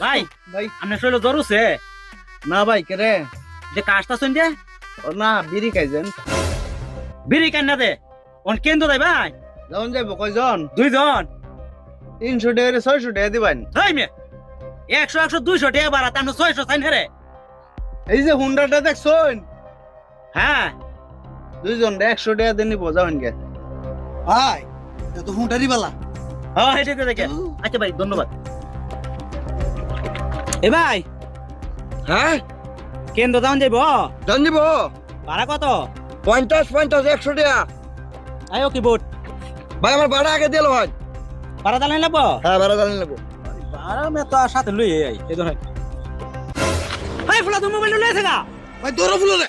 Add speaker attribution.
Speaker 1: ভাই
Speaker 2: ভাই
Speaker 1: আপনার শরীরে জ্বর উঠছে?
Speaker 2: না ভাই কে রে?
Speaker 1: যে কাজটা শুন যে
Speaker 2: ও না বিড়ি খাইছেন?
Speaker 1: বিড়ি কেন না দে ওন কেন্দ্র দেয় ভাই
Speaker 2: যখন যাইব কয়জন?
Speaker 1: 2 জন
Speaker 2: 300 টাকা 600 টাকা দিবেন।
Speaker 1: তাই মে 100 100 200 টাকা বাড়া তাহলে 600 চাইন হেরে।
Speaker 2: এই যে হুন্ডাটা দেখছেন,
Speaker 1: হ্যাঁ
Speaker 2: দুইজন 100 টাকা দিয়ে নিবো, যাবেন গে?
Speaker 3: ভাই এটা তো হুঁটারি বালা।
Speaker 1: হ্যাঁ হেঁটে দেখে। আচ্ছা ভাই ধন্যবাদ। এ ভাই
Speaker 3: হ্যাঁ
Speaker 1: কেন্দ্র দাম যাইব
Speaker 3: জান দিব
Speaker 1: ভাড়া কত?
Speaker 3: 50 50 100 টাকা।
Speaker 1: আয়ো কি বোট
Speaker 3: ভাই আমার ভাড়া আগে দিল ভাই।
Speaker 1: ভাড়া দালান লাগবো?
Speaker 3: হ্যাঁ ভাড়া জানি নেবো।
Speaker 1: ভাড়া মে তো সাথে লই আই এই ধর। এই ফুলা তুমি মোবাইল লই আছে গা?
Speaker 3: ভাই দৌড়ো ফুলো রে।